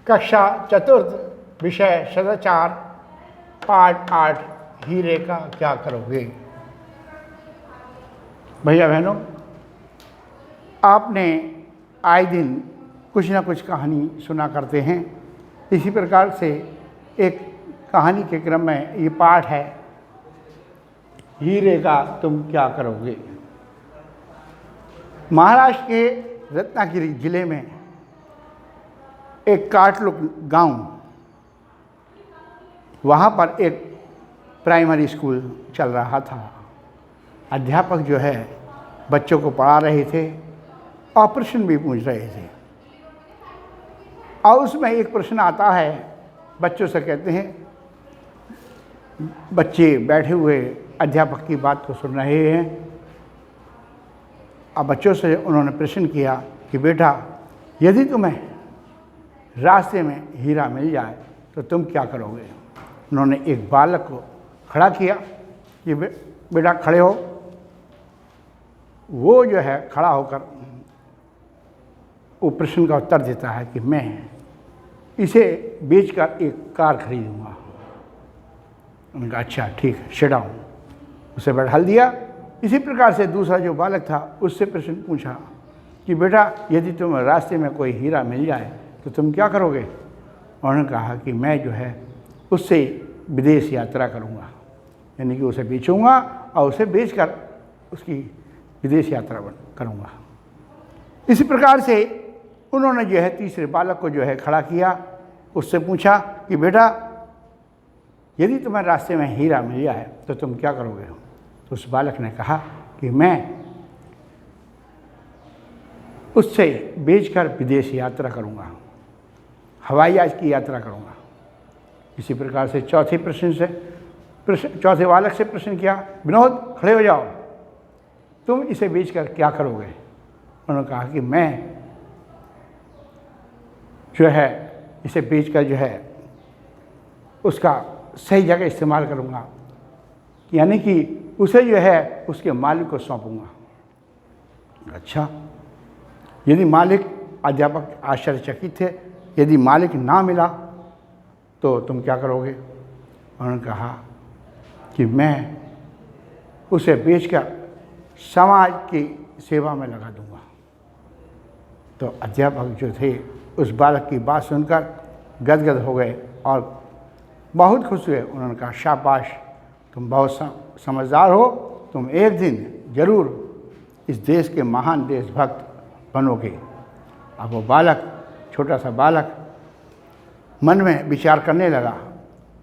कक्षा चतुर्थ विषय सदाचार पाठ 8 हीरे का क्या करोगे। भैया बहनों, आपने आए दिन कुछ ना कुछ कहानी सुना करते हैं। इसी प्रकार से एक कहानी के क्रम में ये पाठ है, हीरे का तुम क्या करोगे। महाराष्ट्र के रत्नागिरी जिले में एक काटलुक गांव, वहाँ पर एक प्राइमरी स्कूल चल रहा था। अध्यापक जो है बच्चों को पढ़ा रहे थे और प्रश्न भी पूछ रहे थे। और उसमें एक प्रश्न आता है, बच्चों से कहते हैं, बच्चे बैठे हुए अध्यापक की बात को सुन रहे हैं। अब बच्चों से उन्होंने प्रश्न किया कि बेटा, यदि तुम्हें रास्ते में हीरा मिल जाए तो तुम क्या करोगे। उन्होंने एक बालक को खड़ा किया कि बेटा खड़े हो। वो जो है खड़ा होकर वो प्रश्न का उत्तर देता है कि मैं इसे बेचकर एक कार खरीदूंगा। उन्होंने कहा अच्छा ठीक है, सिट डाउन। उसे बैठा दिया। इसी प्रकार से दूसरा जो बालक था उससे प्रश्न पूछा कि बेटा, यदि तुम्हें रास्ते में कोई हीरा मिल जाए तो तुम क्या करोगे। उन्होंने कहा कि मैं जो है उससे विदेश यात्रा करूंगा, यानी कि उसे बेचूंगा और उसे बेचकर उसकी विदेश यात्रा करूंगा। इसी प्रकार से उन्होंने जो है तीसरे बालक को जो है खड़ा किया, उससे पूछा कि बेटा, यदि तुम्हें रास्ते में हीरा मिल जाए तो तुम क्या करोगे। तो उस बालक ने कहा कि मैं उससे बेचकर विदेश यात्रा करूंगा, हवाई जहाज की यात्रा करूंगा। इसी प्रकार से चौथे बालक से प्रश्न किया, विनोद खड़े हो जाओ, तुम इसे बेचकर क्या करोगे। उन्होंने कहा कि मैं जो है इसे बेचकर जो है उसका सही जगह इस्तेमाल करूंगा, यानी कि उसे जो है उसके मालिक को सौंपूंगा। अच्छा, यदि मालिक, अध्यापक आश्चर्यचकित थे, यदि मालिक ना मिला तो तुम क्या करोगे। उन्होंने कहा कि मैं उसे बेचकर समाज की सेवा में लगा दूंगा। तो अध्यापक जो थे उस बालक की बात सुनकर गदगद हो गए और बहुत खुश हुए। उन्होंने कहा शाबाश, तुम बहुत समझदार हो, तुम एक दिन जरूर इस देश के महान देशभक्त बनोगे। अब वो बालक, छोटा सा बालक, मन में विचार करने लगा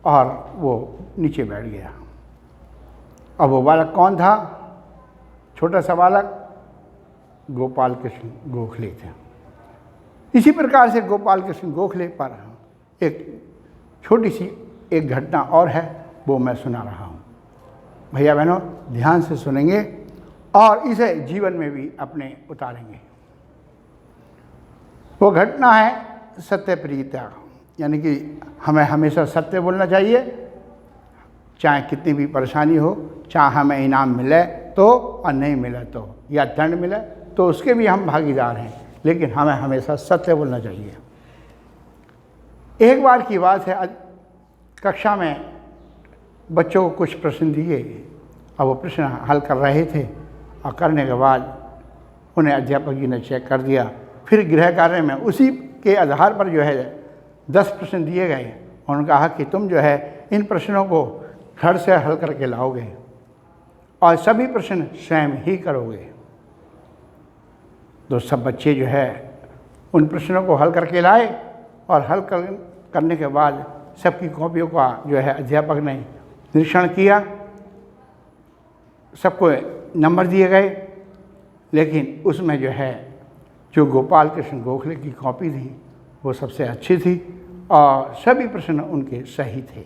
और वो नीचे बैठ गया। अब वो बालक कौन था। छोटा सा बालक गोपाल कृष्ण गोखले थे। इसी प्रकार से गोपाल कृष्ण गोखले पर एक छोटी सी एक घटना और है, वो मैं सुना रहा हूँ। भैया बहनों, ध्यान से सुनेंगे और इसे जीवन में भी अपने उतारेंगे। वो घटना है सत्यप्रियता, यानी कि हमें हमेशा सत्य बोलना चाहिए, चाहे कितनी भी परेशानी हो, चाहे हमें इनाम मिले तो और नहीं मिले तो, या दंड मिले तो उसके भी हम भागीदार हैं, लेकिन हमें हमेशा सत्य बोलना चाहिए। एक बार की बात है, कक्षा में बच्चों को कुछ प्रश्न दिए और वो प्रश्न हल कर रहे थे और करने के बाद उन्हें अध्यापक जी ने चेक कर दिया। फिर गृह कार्य में उसी के आधार पर जो है 10 प्रश्न दिए गए। उन्होंने कहा कि तुम जो है इन प्रश्नों को घर से हल करके लाओगे और सभी प्रश्न स्वयं ही करोगे। तो सब बच्चे जो है उन प्रश्नों को हल करके लाए और हल करने के बाद सबकी कॉपियों का जो है अध्यापक ने निरीक्षण किया। सबको नंबर दिए गए, लेकिन उसमें जो है जो गोपाल कृष्ण गोखले की कॉपी थी वो सबसे अच्छी थी और सभी प्रश्न उनके सही थे।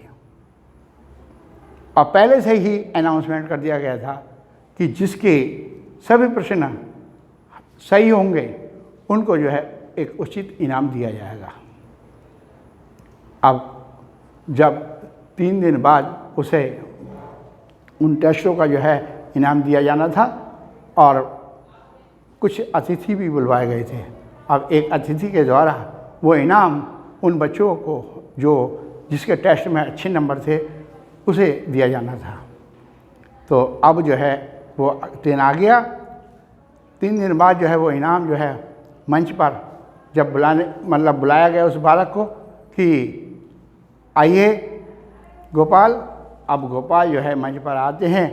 और पहले से ही अनाउंसमेंट कर दिया गया था कि जिसके सभी प्रश्न सही होंगे उनको जो है एक उचित इनाम दिया जाएगा। अब जब 3 दिन बाद उसे उन टेस्टों का जो है इनाम दिया जाना था और कुछ अतिथि भी बुलवाए गए थे। अब एक अतिथि के द्वारा वो इनाम उन बच्चों को जो जिसके टेस्ट में अच्छे नंबर थे उसे दिया जाना था। तो अब जो है वो दिन आ गया। 3 दिन बाद जो है वो इनाम जो है मंच पर जब बुलाया गया उस बालक को कि आइए गोपाल। अब गोपाल जो है मंच पर आते हैं,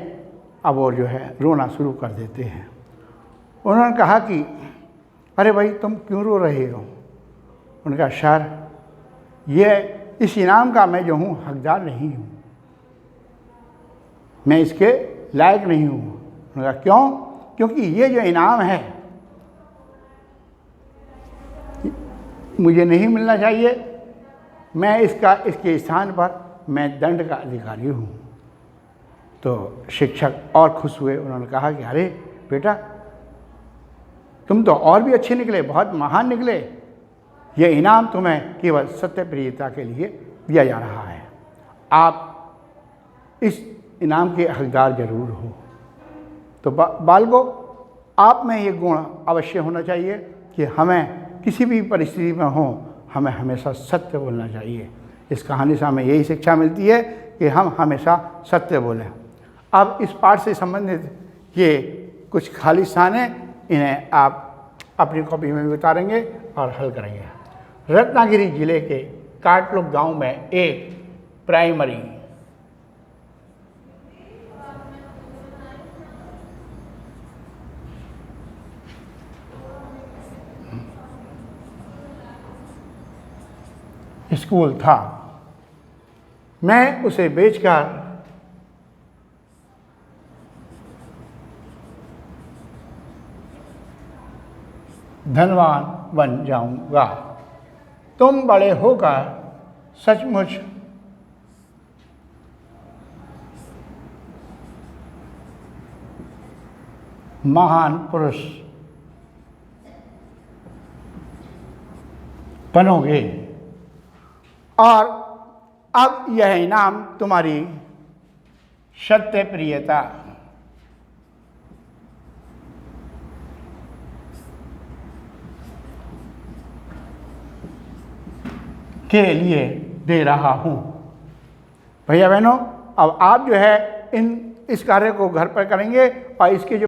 अब वो जो है रोना शुरू कर देते हैं। उन्होंने कहा कि अरे भाई तुम क्यों रो रहे हो? उन्होंने कहा सर, ये इस इनाम का मैं जो हूँ हकदार नहीं हूँ, मैं इसके लायक नहीं हूँ। उन्होंने कहा क्यों? क्योंकि ये जो इनाम है मुझे नहीं मिलना चाहिए, मैं इसके स्थान पर मैं दंड का अधिकारी हूँ। तो शिक्षक और खुश हुए। उन्होंने कहा कि अरे बेटा, तुम तो और भी अच्छे निकले, बहुत महान निकले, ये इनाम तुम्हें केवल सत्यप्रियता के लिए दिया जा रहा है, आप इस इनाम के हकदार जरूर हो। तो बालकों, आप में ये गुण अवश्य होना चाहिए कि हमें किसी भी परिस्थिति में हो, हमें हमेशा सत्य बोलना चाहिए। इस कहानी से हमें यही शिक्षा मिलती है कि हम हमेशा सत्य बोलें। अब इस पाठ से संबंधित ये कुछ खाली स्थान हैं, इन्हें आप अपनी कॉपी में भी उतारेंगे और हल करेंगे। रत्नागिरी जिले के काटलुक गांव में एक प्राइमरी स्कूल था। मैं उसे बेचकर धनवान बन जाऊंगा। तुम बड़े होकर सचमुच महान पुरुष बनोगे और अब यह इनाम तुम्हारी सत्यप्रियता के लिए दे रहा हूँ। भैया बहनों, अब आप जो है इस कार्य को घर पर करेंगे और इसके जो